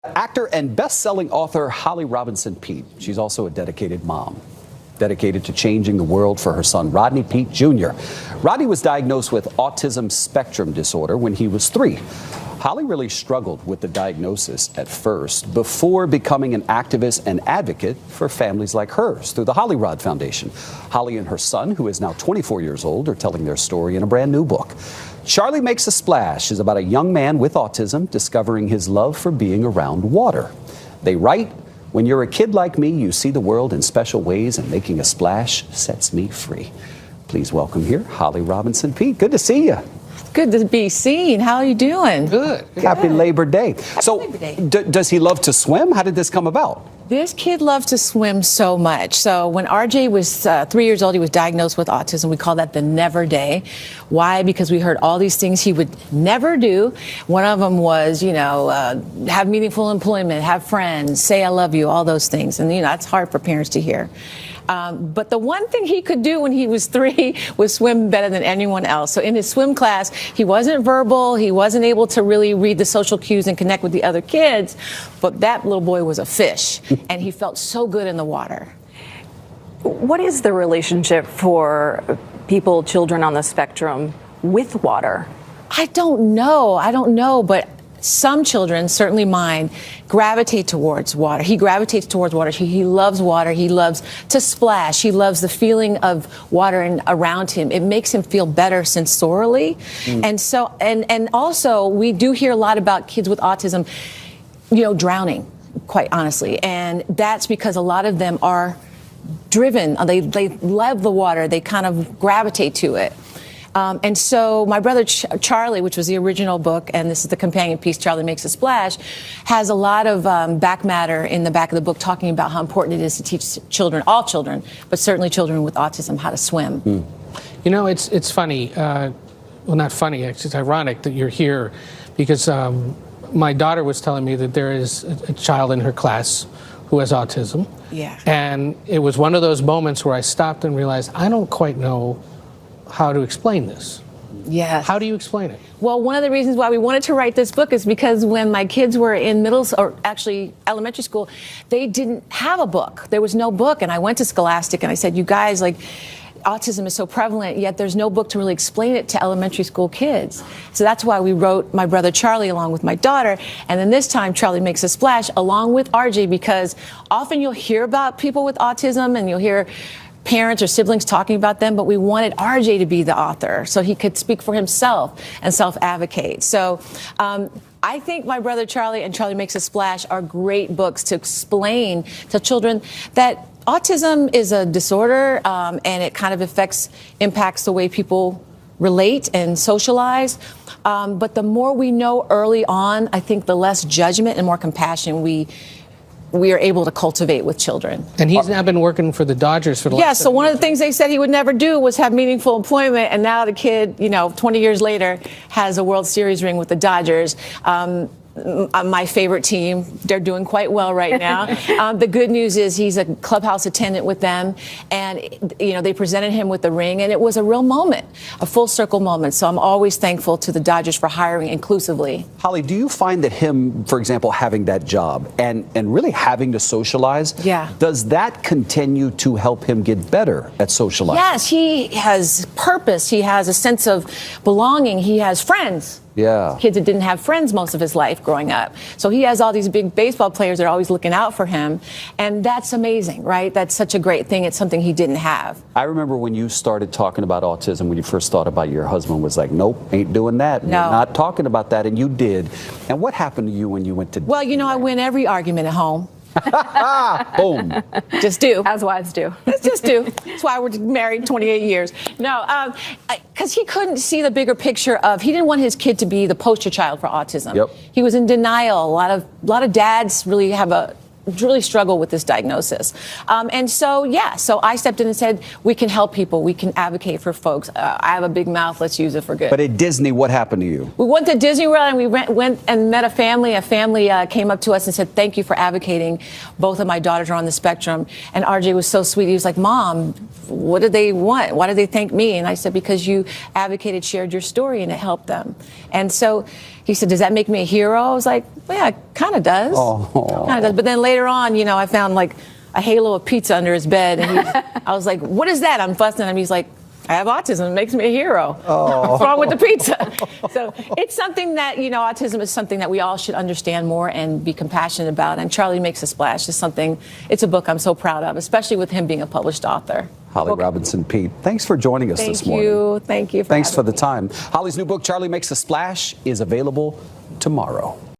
Actor and best-selling author Holly Robinson Peete. She's also a dedicated mom, dedicated to changing the world for her son, Rodney Peete Jr. Rodney was diagnosed with autism spectrum disorder when he was 3. Holly really struggled with the diagnosis at first before becoming an activist and advocate for families like hers through the Holly Rod Foundation. Holly and her son, who is now 24 years old, are telling their story in a brand new book. Charlie Makes a Splash is about a young man with autism discovering his love for being around water. They write, "When you're a kid like me, you see the world in special ways, and making a splash sets me free." Please welcome here Holly Robinson Peete. Good to see you. Good to be seen. How are you doing? Good. Happy Labor Day. Labor Day. Does he love to swim? How did this come about? This kid loved to swim so much. So when RJ was 3 years old, he was diagnosed with autism. We call that the never day. Why? Because we heard all these things he would never do. One of them was, have meaningful employment, have friends, say I love you, all those things. And, that's hard for parents to hear. But the one thing he could do when he was 3 was swim better than anyone else. So in his swim class, he wasn't verbal. He wasn't able to really read the social cues and connect with the other kids. But that little boy was a fish, and he felt so good in the water. What is the relationship for children on the spectrum with water? I don't know, but some children, certainly mine, gravitate towards water. He gravitates towards water. He loves water. He loves to splash. He loves the feeling of water around him. It makes him feel better sensorially. And so, and also, we do hear a lot about kids with autism, drowning, quite honestly. And that's because a lot of them are driven. They love the water. They kind of gravitate to it. And so my brother Charlie, which was the original book, and this is the companion piece, Charlie Makes a Splash, has a lot of back matter in the back of the book talking about how important it is to teach children, all children, but certainly children with autism, how to swim. It's funny. Well, not funny. It's ironic that you're here because my daughter was telling me that there is a child in her class who has autism. Yeah. And it was one of those moments where I stopped and realized I don't quite know how to explain this. Yes. How do you explain it? Well, one of the reasons why we wanted to write this book is because when my kids were in elementary school, they didn't have a book. There was no book. And I went to Scholastic and I said, you guys, autism is so prevalent, yet there's no book to really explain it to elementary school kids. So that's why we wrote my brother Charlie along with my daughter. And then this time, Charlie Makes a Splash along with RJ, because often you'll hear about people with autism and you'll hear parents or siblings talking about them, but we wanted RJ to be the author so he could speak for himself and self-advocate. So I think my brother Charlie and Charlie Makes a Splash are great books to explain to children that autism is a disorder and it kind of impacts the way people relate and socialize. But the more we know early on, I think the less judgment and more compassion we are able to cultivate with children. And he's now been working for the Dodgers for the last 7 years. So one of the things they said he would never do was have meaningful employment, and now the kid, 20 years later, has a World Series ring with the Dodgers. My favorite team. They're doing quite well right now. The good news is he's a clubhouse attendant with them, and they presented him with the ring, and it was a real moment, a full circle moment. So I'm always thankful to the Dodgers for hiring inclusively. Holly, do you find that him, for example, having that job and really having to socialize, does that continue to help him get better at socializing? Yes, he has purpose. He has a sense of belonging. He has friends. Yeah. Kids that didn't have friends most of his life growing up. So he has all these big baseball players that are always looking out for him. And that's amazing, right? That's such a great thing. It's something he didn't have. I remember when you started talking about autism, when you first thought about your husband was like, nope, ain't doing that. No. We're not talking about that. And you did. And what happened to you when you went to... Well, I win every argument at home. Boom. Just do. As wives do. Just do. That's why we're married 28 years. No, because he couldn't see the bigger picture he didn't want his kid to be the poster child for autism. Yep. He was in denial. A lot of dads really struggle with this diagnosis. So I stepped in and said, we can help people. We can advocate for folks. I have a big mouth. Let's use it for good. But at Disney, what happened to you? We went to Disney World and we went and met a family. A family came up to us and said, thank you for advocating. Both of my daughters are on the spectrum. And RJ was so sweet. He was like, Mom, what did they want? Why did they thank me? And I said, because you advocated, shared your story, and it helped them. And so he said, does that make me a hero? I was like, well, yeah, it kind of does. Oh. Kind of does. But then later on, you know, I found like a halo of pizza under his bed. And I was like, what is that? I'm fussing at him. He's like, I have autism. It makes me a hero. What's wrong with the pizza? So it's something that, you know, autism is something that we all should understand more and be compassionate about. And Charlie Makes a Splash is something, it's a book I'm so proud of, especially with him being a published author. Holly Robinson Peete, thanks for joining us this morning. Thank you. Thanks for the time. Holly's new book, Charlie Makes a Splash, is available tomorrow.